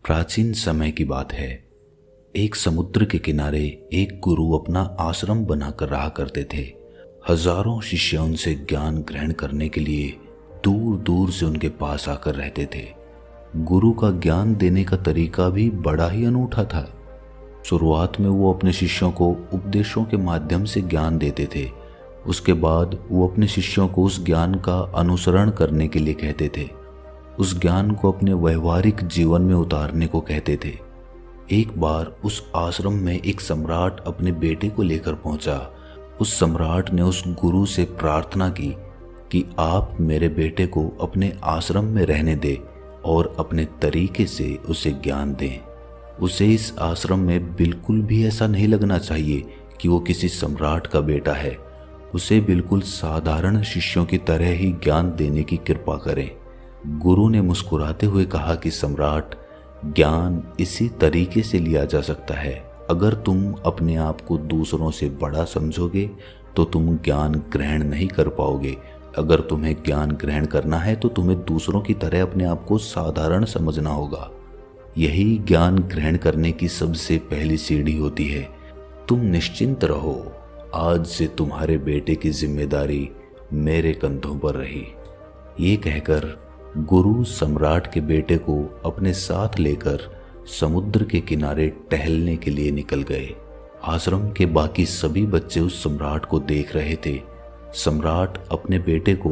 प्राचीन समय की बात है। एक समुद्र के किनारे एक गुरु अपना आश्रम बनाकर रहा करते थे। हजारों शिष्य उनसे ज्ञान ग्रहण करने के लिए दूर दूर से उनके पास आकर रहते थे। गुरु का ज्ञान देने का तरीका भी बड़ा ही अनूठा था। शुरुआत में वो अपने शिष्यों को उपदेशों के माध्यम से ज्ञान देते थे। उसके बाद वो अपने शिष्यों को उस ज्ञान का अनुसरण करने के लिए कहते थे। उस ज्ञान को अपने व्यवहारिक जीवन में उतारने को कहते थे। एक बार उस आश्रम में एक सम्राट अपने बेटे को लेकर पहुंचा। उस सम्राट ने उस गुरु से प्रार्थना की कि आप मेरे बेटे को अपने आश्रम में रहने दें और अपने तरीके से उसे ज्ञान दें। उसे इस आश्रम में बिल्कुल भी ऐसा नहीं लगना चाहिए कि वो किसी सम्राट का बेटा है। उसे बिल्कुल साधारण शिष्यों की तरह ही ज्ञान देने की कृपा करें। गुरु ने मुस्कुराते हुए कहा कि सम्राट, ज्ञान इसी तरीके से लिया जा सकता है। अगर तुम अपने आप को दूसरों से बड़ा समझोगे तो तुम ज्ञान ग्रहण नहीं कर पाओगे। अगर तुम्हें ज्ञान ग्रहण करना है तो तुम्हें दूसरों की तरह अपने आप को साधारण समझना होगा। यही ज्ञान ग्रहण करने की सबसे पहली सीढ़ी होती है। तुम निश्चिंत रहो, आज से तुम्हारे बेटे की जिम्मेदारी मेरे कंधों पर रही। ये कहकर गुरु सम्राट के बेटे को अपने साथ लेकर समुद्र के किनारे टहलने के लिए निकल गए। आश्रम के बाकी सभी बच्चे उस सम्राट को देख रहे थे। सम्राट अपने बेटे को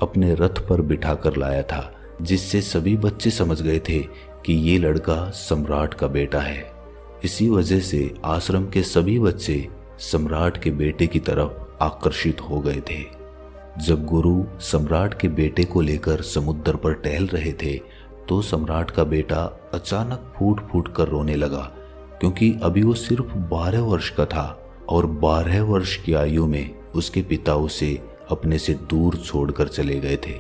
अपने रथ पर बिठाकर लाया था, जिससे सभी बच्चे समझ गए थे कि ये लड़का सम्राट का बेटा है। इसी वजह से आश्रम के सभी बच्चे सम्राट के बेटे की तरफ आकर्षित हो गए थे। जब गुरु सम्राट के बेटे को लेकर समुद्र पर टहल रहे थे तो सम्राट का बेटा अचानक फूट फूट कर रोने लगा, क्योंकि अभी वो सिर्फ 12 वर्ष का था और 12 वर्ष की आयु में उसके पिता उसे अपने से दूर छोड़कर चले गए थे।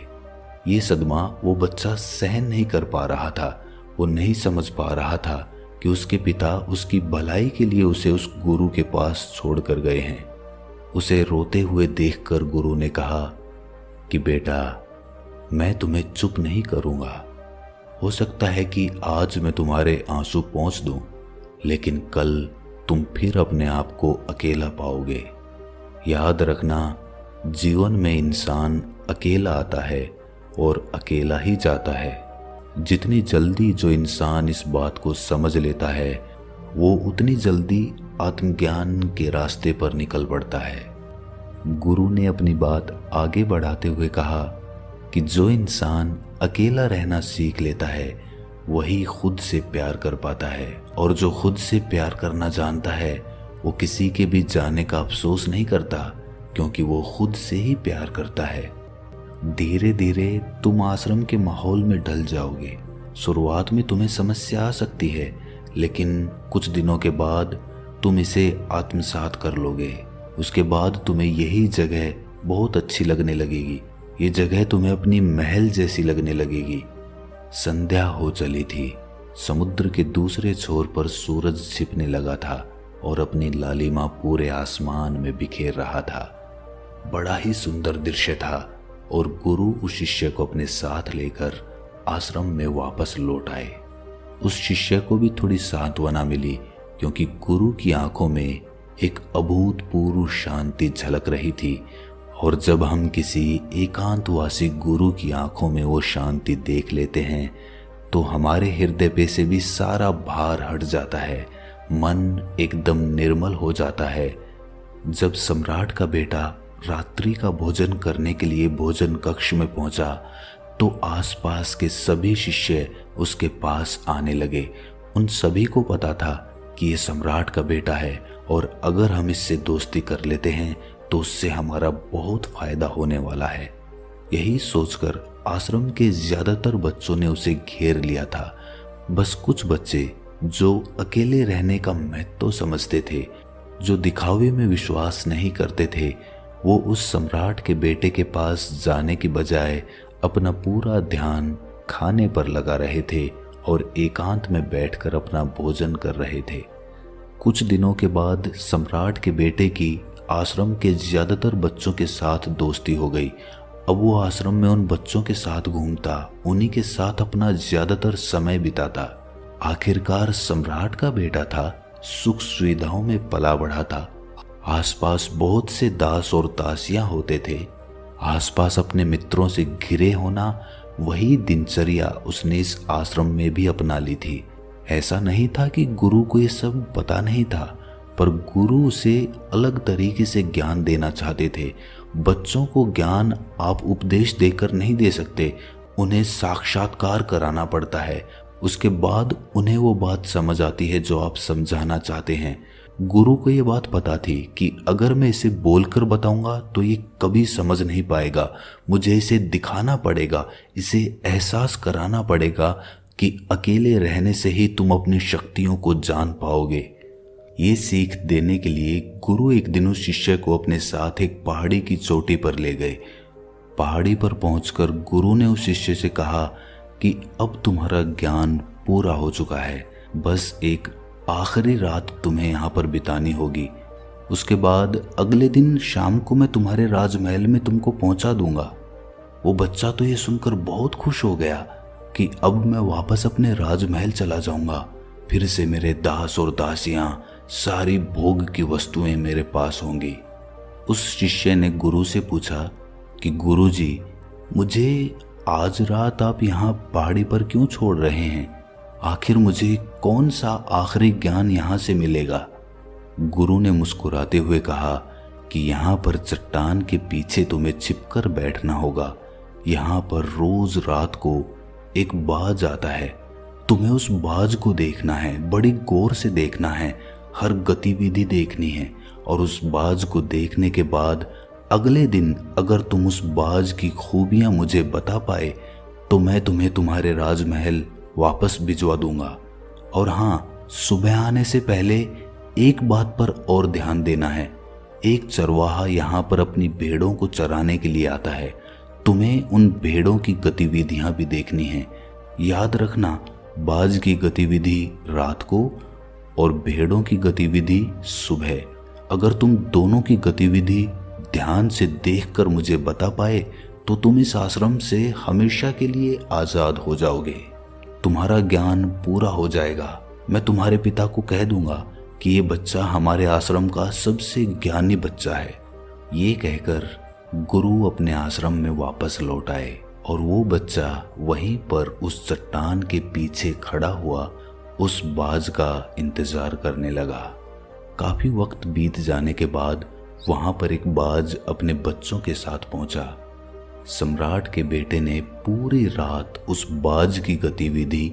ये सदमा वो बच्चा सहन नहीं कर पा रहा था। वो नहीं समझ पा रहा था कि उसके पिता उसकी भलाई के लिए उसे उस गुरु के पास छोड़कर गए हैं। उसे रोते हुए देखकर गुरु ने कहा कि बेटा, मैं तुम्हें चुप नहीं करूंगा। हो सकता है कि आज मैं तुम्हारे आंसू पोंछ दूं, लेकिन कल तुम फिर अपने आप को अकेला पाओगे। याद रखना, जीवन में इंसान अकेला आता है और अकेला ही जाता है। जितनी जल्दी जो इंसान इस बात को समझ लेता है, वो उतनी जल्दी आत्मज्ञान के रास्ते पर निकल पड़ता है। गुरु ने अपनी बात आगे बढ़ाते हुए कहा कि जो इंसान अकेला रहना सीख लेता है वही खुद से प्यार कर पाता है, और जो खुद से प्यार करना जानता है वो किसी के भी जाने का अफसोस नहीं करता, क्योंकि वो खुद से ही प्यार करता है। धीरे धीरे तुम आश्रम के माहौल में ढल जाओगे। शुरुआत में तुम्हें समस्या आ सकती है, लेकिन कुछ दिनों के बाद तुम इसे आत्मसात कर लोगे। उसके बाद तुम्हें यही जगह बहुत अच्छी लगने लगेगी। ये जगह तुम्हें अपनी महल जैसी लगने लगेगी। संध्या हो चली थी। समुद्र के दूसरे छोर पर सूरज छिपने लगा था और अपनी लालिमा पूरे आसमान में बिखेर रहा था। बड़ा ही सुंदर दृश्य था और गुरु उस शिष्य को अपने साथ लेकर आश्रम में वापस लौट आए। उस शिष्य को भी थोड़ी सांत्वना मिली, क्योंकि गुरु की आंखों में एक अभूतपूर्व शांति झलक रही थी। और जब हम किसी एकांतवासी गुरु की आंखों में वो शांति देख लेते हैं तो हमारे हृदय पे से भी सारा भार हट जाता है। मन एकदम निर्मल हो जाता है। जब सम्राट का बेटा रात्रि का भोजन करने के लिए भोजन कक्ष में पहुंचा तो आसपास के सभी शिष्य उसके पास आने लगे। उन सभी को पता था कि ये सम्राट का बेटा है और अगर हम इससे दोस्ती कर लेते हैं तो उससे हमारा बहुत फायदा होने वाला है। यही सोचकर आश्रम के ज्यादातर बच्चों ने उसे घेर लिया था। बस कुछ बच्चे जो अकेले रहने का महत्व समझते थे, जो दिखावे में विश्वास नहीं करते थे, वो उस सम्राट के बेटे के पास जाने की बजाय अपना पूरा ध्यान खाने पर लगा रहे थे और एकांत में बैठकर अपना भोजन कर रहे थे। कुछ दिनों के बाद सम्राट के बेटे की आश्रम के ज्यादातर बच्चों के साथ दोस्ती हो गई। अब वो आश्रम में उन बच्चों के साथ घूमता, उन्हीं के साथ अपना ज्यादातर समय बिताता। आखिरकार सम्राट का बेटा था, सुख सुविधाओं में पला बढ़ा था। आसपास बहुत से दास और दासियां होते थे। आसपास अपने मित्रों से घिरे होना, वही दिनचर्या उसने इस आश्रम में भी अपना ली थी। ऐसा नहीं था कि गुरु को ये सब पता नहीं था, पर गुरु उसे अलग तरीके से ज्ञान देना चाहते थे। बच्चों को ज्ञान आप उपदेश देकर नहीं दे सकते, उन्हें साक्षात्कार कराना पड़ता है। उसके बाद उन्हें वो बात समझ आती है जो आप समझाना चाहते हैं। गुरु को ये बात पता थी कि अगर मैं इसे बोलकर बताऊंगा तो ये कभी समझ नहीं पाएगा, मुझे इसे दिखाना पड़ेगा, इसे एहसास कराना पड़ेगा कि अकेले रहने से ही तुम अपनी शक्तियों को जान पाओगे। ये सीख देने के लिए गुरु एक दिन उस शिष्य को अपने साथ एक पहाड़ी की चोटी पर ले गए। पहाड़ी पर पहुंचकर गुरु ने उस शिष्य से कहा कि अब तुम्हारा ज्ञान पूरा हो चुका है, बस एक आखिरी रात तुम्हें यहाँ पर बितानी होगी। उसके बाद अगले दिन शाम को मैं तुम्हारे राजमहल में तुमको पहुंचा दूंगा। वो बच्चा तो ये सुनकर बहुत खुश हो गया कि अब मैं वापस अपने राजमहल चला जाऊंगा, फिर से मेरे दास और दासियां, सारी भोग की वस्तुएं मेरे पास होंगी। उस शिष्य ने गुरु से पूछा कि गुरुजी, मुझे आज रात आप यहाँ पहाड़ी पर क्यों छोड़ रहे हैं? आखिर मुझे कौन सा आखिरी ज्ञान यहाँ से मिलेगा? गुरु ने मुस्कुराते हुए कहा कि यहाँ पर चट्टान के पीछे तुम्हें छिपकर बैठना होगा। यहाँ पर रोज रात को एक बाज आता है, तुम्हें उस बाज को देखना है, बड़ी गौर से देखना है, हर गतिविधि देखनी है। और उस बाज को देखने के बाद अगले दिन अगर तुम उस बाज की खूबियां मुझे बता पाए तो मैं तुम्हें तुम्हारे राजमहल वापस भिजवा दूंगा। और हाँ, सुबह आने से पहले एक बात पर और ध्यान देना है। एक चरवाहा यहाँ पर अपनी भेड़ों को चराने के लिए आता है, तुम्हें उन भेड़ों की गतिविधियां भी देखनी है। याद रखना, बाज की गतिविधि रात को और भेड़ों की गतिविधि सुबह। अगर तुम दोनों की गतिविधि ध्यान से देखकर मुझे बता पाए तो तुम इस आश्रम से हमेशा के लिए आजाद हो जाओगे, तुम्हारा ज्ञान पूरा हो जाएगा। मैं तुम्हारे पिता को कह दूंगा कि ये बच्चा हमारे आश्रम का सबसे ज्ञानी बच्चा है। ये कहकर गुरु अपने आश्रम में वापस लौट आए और वो बच्चा वहीं पर उस चट्टान के पीछे खड़ा हुआ उस बाज का इंतजार करने लगा। काफी वक्त बीत जाने के बाद वहां पर एक बाज अपने बच्चों के साथ पहुंचा। सम्राट के बेटे ने पूरी रात उस बाज की गतिविधि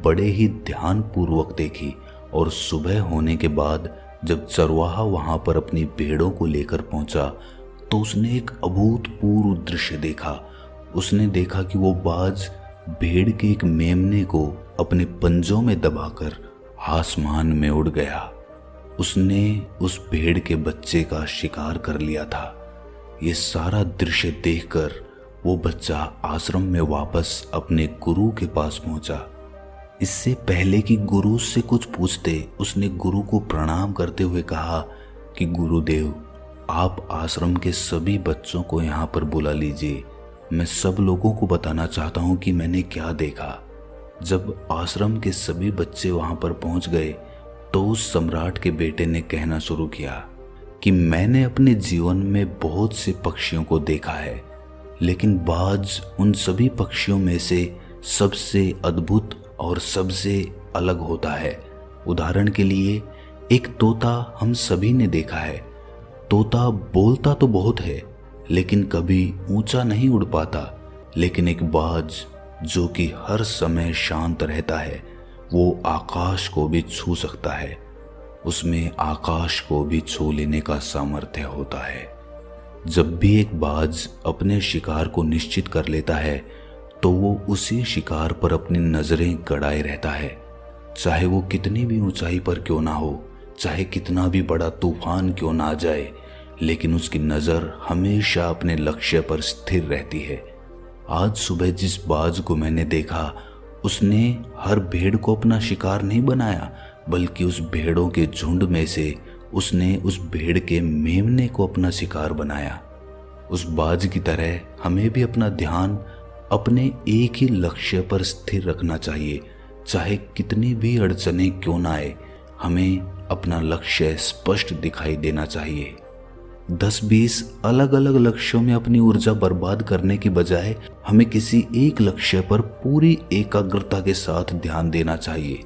बड़े ही ध्यानपूर्वक देखी और सुबह होने के बाद जब चरवाहा वहां पर अपनी भेड़ों को लेकर पहुंचा तो उसने एक अभूतपूर्व दृश्य देखा। उसने देखा कि वो बाज भेड़ के एक मेमने को अपने पंजों में दबाकर आसमान में उड़ गया। उसने उस भेड़ के बच्चे का शिकार कर लिया था। ये सारा दृश्य देखकर वो बच्चा आश्रम में वापस अपने गुरु के पास पहुंचा। इससे पहले कि गुरु उससे कुछ पूछते, उसने गुरु को प्रणाम करते हुए कहा कि गुरुदेव, आप आश्रम के सभी बच्चों को यहाँ पर बुला लीजिए। मैं सब लोगों को बताना चाहता हूँ कि मैंने क्या देखा। जब आश्रम के सभी बच्चे वहां पर पहुंच गए तो उस सम्राट के बेटे ने कहना शुरू किया कि मैंने अपने जीवन में बहुत से पक्षियों को देखा है, लेकिन बाज उन सभी पक्षियों में से सबसे अद्भुत और सबसे अलग होता है। उदाहरण के लिए एक तोता हम सभी ने देखा है। तोता बोलता तो बहुत है लेकिन कभी ऊंचा नहीं उड़ पाता, लेकिन एक बाज जो कि हर समय शांत रहता है, वो आकाश को भी छू सकता है। उसमें आकाश को भी छू लेने का सामर्थ्य होता है। जब भी एक बाज अपने शिकार को निश्चित कर लेता है तो वो उसी शिकार पर अपनी नजरें गड़ाए रहता है, चाहे वो कितनी भी ऊंचाई पर क्यों ना हो, चाहे कितना भी बड़ा तूफान क्यों ना आ जाए, लेकिन उसकी नजर हमेशा अपने लक्ष्य पर स्थिर रहती है। आज सुबह जिस बाज को मैंने देखा उसने हर भेड़ को अपना शिकार नहीं बनाया, बल्कि उस भेड़ों के झुंड में से उसने उस भेड़ के मेमने को अपना शिकार बनाया। उस बाज की तरह हमें भी अपना ध्यान अपने एक ही लक्ष्य पर स्थिर रखना चाहिए, चाहे कितनी भी अड़चने क्यों ना आए, हमें अपना लक्ष्य स्पष्ट दिखाई देना चाहिए। 10-20 अलग अलग लक्ष्यों में अपनी ऊर्जा बर्बाद करने की बजाय हमें किसी एक लक्ष्य पर पूरी एकाग्रता के साथ ध्यान देना चाहिए।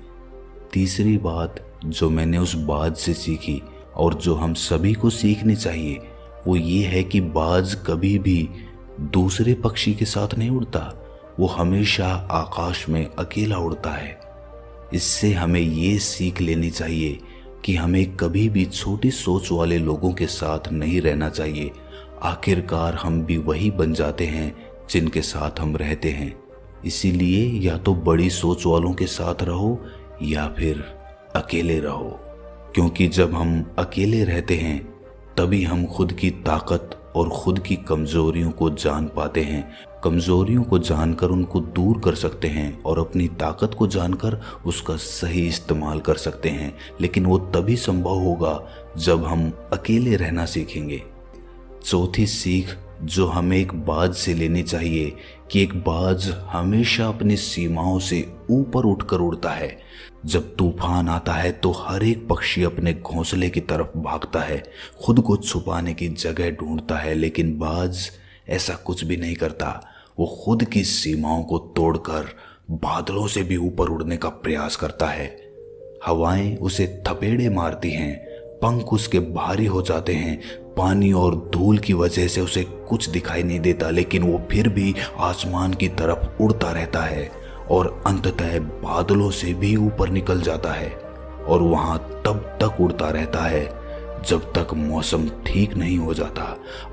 तीसरी बात जो मैंने उस बाज से सीखी और जो हम सभी को सीखनी चाहिए वो ये है कि बाज कभी भी दूसरे पक्षी के साथ नहीं उड़ता, वो हमेशा आकाश में अकेला उड़ता है। इससे हमें ये सीख लेनी चाहिए कि हमें कभी भी छोटी सोच वाले लोगों के साथ नहीं रहना चाहिए। आखिरकार हम भी वही बन जाते हैं जिनके साथ हम रहते हैं। इसीलिए या तो बड़ी सोच वालों के साथ रहो या फिर अकेले रहो, क्योंकि जब हम अकेले रहते हैं तभी हम खुद की ताकत और खुद की कमजोरियों को जान पाते हैं। कमजोरियों को जानकर उनको दूर कर सकते हैं और अपनी ताकत को जानकर उसका सही इस्तेमाल कर सकते हैं। लेकिन वो तभी संभव होगा जब हम अकेले रहना सीखेंगे। चौथी सीख जो हमें एक बाज से लेनी चाहिए कि एक बाज हमेशा अपनी सीमाओं से ऊपर उठकर उड़ता है। जब तूफान आता है तो हर एक पक्षी अपने घोंसले की तरफ भागता है, खुद को छुपाने की जगह ढूंढता है, लेकिन बाज ऐसा कुछ भी नहीं करता। वो खुद की सीमाओं को तोड़कर बादलों से भी ऊपर उड़ने का प्रयास करता है। हवाएं उसे थपेड़े मारती हैं, पंख उसके भारी हो जाते हैं, पानी और धूल की वजह से उसे कुछ दिखाई नहीं देता, लेकिन वो फिर भी आसमान की तरफ उड़ता रहता है और अंततः बादलों से भी ऊपर निकल जाता है और वहां तब तक उड़ता रहता है जब तक मौसम ठीक नहीं हो जाता।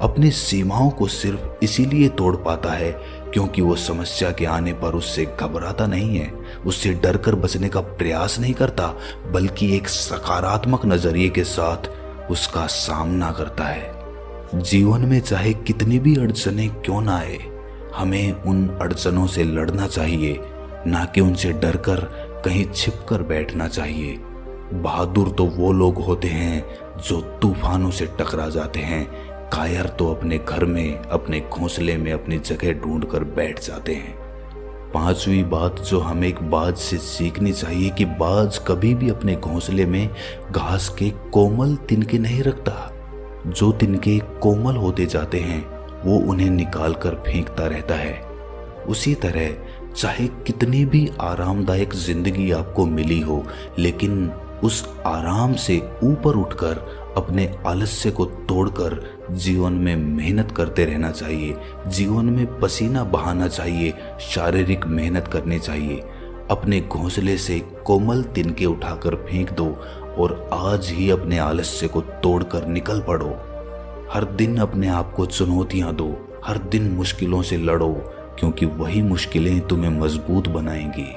अपनी सीमाओं को सिर्फ इसीलिए तोड़ पाता है क्योंकि वो समस्या के आने पर उससे घबराता नहीं है, उससे डरकर बचने का प्रयास नहीं करता, बल्कि एक सकारात्मक नजरिए के साथ उसका सामना करता है। जीवन में चाहे कितनी भी अड़चनें क्यों ना आए, हमें उन अड़चनों से लड़ना चाहिए, ना कि उनसे डरकर कहीं छिपकर बैठना चाहिए। बहादुर तो वो लोग होते हैं जो तूफानों से टकरा जाते हैं, कायर तो अपने घर में, अपने घोंसले में अपनी जगह ढूंढकर बैठ जाते हैं। पांचवी बात जो हमें एक बाज से सीखनी चाहिए कि बाज कभी भी अपने घोंसले में घास के कोमल तिनके नहीं रखता। जो तिनके कोमल होते जाते हैं वो उन्हें निकाल कर फेंकता रहता है। उसी तरह चाहे कितनी भी आरामदायक जिंदगी आपको मिली हो, लेकिन उस आराम से ऊपर उठकर अपने आलस्य को तोड़कर जीवन में मेहनत करते रहना चाहिए। जीवन में पसीना बहाना चाहिए, शारीरिक मेहनत करनी चाहिए। अपने घोंसले से कोमल तिनके उठाकर फेंक दो और आज ही अपने आलस्य को तोड़कर निकल पड़ो। हर दिन अपने आप को चुनौतियां दो, हर दिन मुश्किलों से लड़ो, क्योंकि वही मुश्किलें तुम्हें मजबूत बनाएंगी।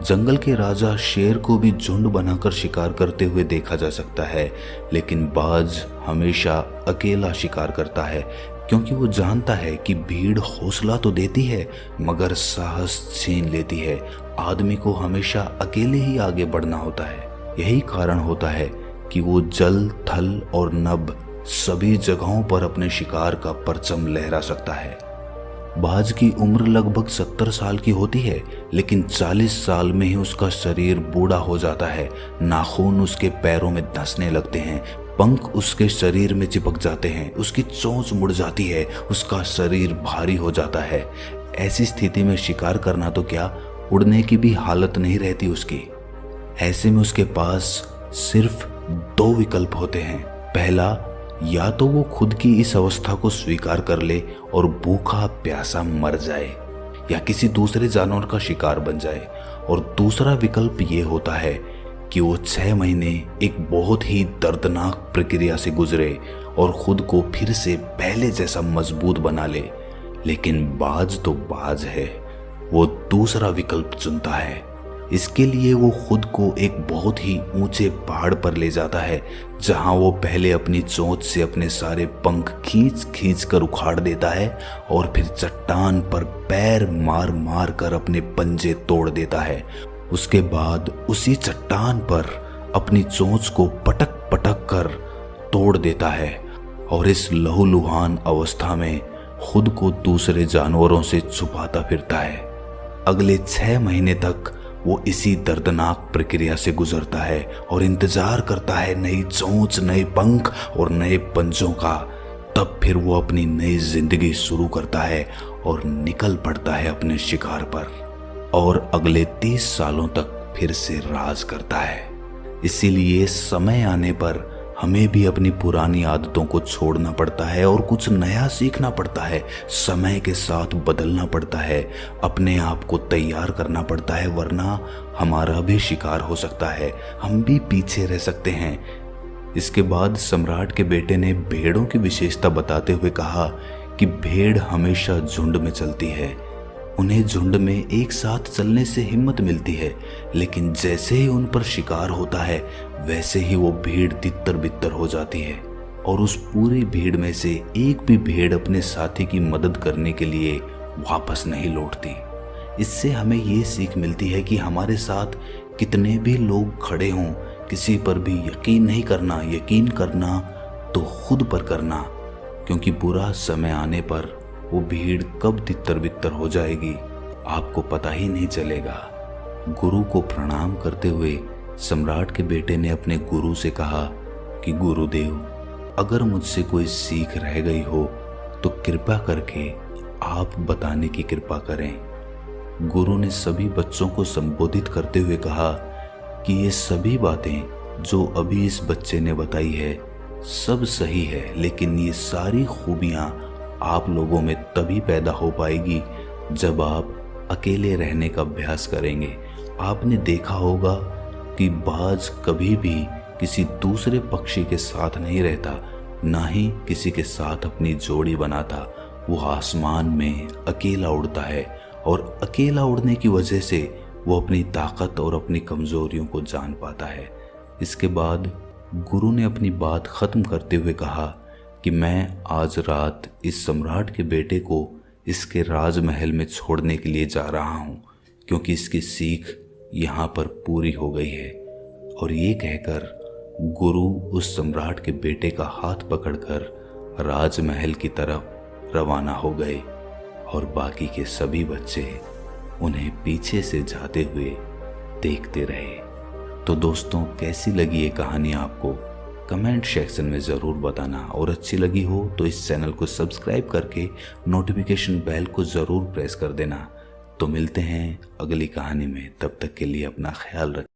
जंगल के राजा शेर को भी झुंड बनाकर शिकार करते हुए देखा जा सकता है, लेकिन बाज हमेशा अकेला शिकार करता है, क्योंकि वो जानता है कि भीड़ हौसला तो देती है मगर साहस छीन लेती है। आदमी को हमेशा अकेले ही आगे बढ़ना होता है। यही कारण होता है कि वो जल, थल और नभ सभी जगहों पर अपने शिकार का परचम लहरा सकता है। बाज की उम्र लगभग 70 साल की होती है, लेकिन 40 साल में ही उसका शरीर बूढ़ा हो जाता है। नाखून उसके पैरों में धंसने लगते हैं, पंख उसके शरीर में चिपक जाते हैं, उसकी चोंच मुड़ जाती है, उसका शरीर भारी हो जाता है। ऐसी स्थिति में शिकार करना तो क्या, उड़ने की भी हालत नहीं रहती उसकी। ऐसे में उसके पास सिर्फ 2 विकल्प होते हैं। पहला, या तो वो खुद की इस अवस्था को स्वीकार कर ले और भूखा प्यासा मर जाए या किसी दूसरे जानवर का शिकार बन जाए, और दूसरा विकल्प ये होता है कि वो 6 महीने एक बहुत ही दर्दनाक प्रक्रिया से गुजरे और खुद को फिर से पहले जैसा मजबूत बना ले। लेकिन बाज तो बाज है, वो दूसरा विकल्प चुनता है। इसके लिए वो खुद को एक बहुत ही ऊंचे पहाड़ पर ले जाता है, जहां वो पहले अपनी चोंच से अपने सारे पंख खींच खींच कर उखाड़ देता है और फिर चट्टान पर पैर मार मार कर अपने पंजे तोड़ देता है। उसके बाद उसी चट्टान पर अपनी चोंच को पटक पटक कर तोड़ देता है और इस लहूलुहान अवस्था में खुद को दूसरे जानवरों से छुपाता फिरता है। अगले 6 महीने तक वो इसी दर्दनाक प्रक्रिया से गुजरता है और इंतजार करता है नई चोंच, नए पंख और नए पंजों का। तब फिर वो अपनी नई जिंदगी शुरू करता है और निकल पड़ता है अपने शिकार पर और अगले 30 सालों तक फिर से राज करता है। इसीलिए समय आने पर हमें भी अपनी पुरानी आदतों को छोड़ना पड़ता है और कुछ नया सीखना पड़ता है। समय के साथ बदलना पड़ता है, अपने आप को तैयार करना पड़ता है, वरना हमारा भी शिकार हो सकता है, हम भी पीछे रह सकते हैं। इसके बाद सम्राट के बेटे ने भेड़ों की विशेषता बताते हुए कहा कि भेड़ हमेशा झुंड में चलती है। उन्हें झुंड में एक साथ चलने से हिम्मत मिलती है, लेकिन जैसे ही उन पर शिकार होता है वैसे ही वो भीड़ तितर बितर हो जाती है और उस पूरी भीड़ में से एक भी भेड़ अपने साथी की मदद करने के लिए वापस नहीं लौटती। इससे हमें ये सीख मिलती है कि हमारे साथ कितने भी लोग खड़े हों, किसी पर भी यकीन नहीं करना। यकीन करना तो खुद पर करना, क्योंकि बुरा समय आने पर वो भीड़ कब तितर बितर हो जाएगी आपको पता ही नहीं चलेगा। गुरु को प्रणाम करते हुए सम्राट के बेटे ने अपने गुरु से कहा कि गुरुदेव, अगर मुझसे कोई सीख रह गई हो तो कृपा करके आप बताने की कृपा करें। गुरु ने सभी बच्चों को संबोधित करते हुए कहा कि ये सभी बातें जो अभी इस बच्चे ने बताई है सब सही है, लेकिन ये सारी खूबियां आप लोगों में तभी पैदा हो पाएगी जब आप अकेले रहने का अभ्यास करेंगे। आपने देखा होगा कि बाज कभी भी किसी दूसरे पक्षी के साथ नहीं रहता, ना ही किसी के साथ अपनी जोड़ी बनाता। वो आसमान में अकेला उड़ता है और अकेला उड़ने की वजह से वो अपनी ताकत और अपनी कमजोरियों को जान पाता है। इसके बाद गुरु ने अपनी बात खत्म करते हुए कहा कि मैं आज रात इस सम्राट के बेटे को इसके राजमहल में छोड़ने के लिए जा रहा हूँ, क्योंकि इसकी सीख यहाँ पर पूरी हो गई है। और ये कहकर गुरु उस सम्राट के बेटे का हाथ पकड़कर राजमहल की तरफ रवाना हो गए और बाकी के सभी बच्चे उन्हें पीछे से जाते हुए देखते रहे। तो दोस्तों, कैसी लगी ये कहानी आपको? कमेंट सेक्शन में ज़रूर बताना, और अच्छी लगी हो तो इस चैनल को सब्सक्राइब करके नोटिफिकेशन बेल को ज़रूर प्रेस कर देना। तो मिलते हैं अगली कहानी में, तब तक के लिए अपना ख्याल रखें।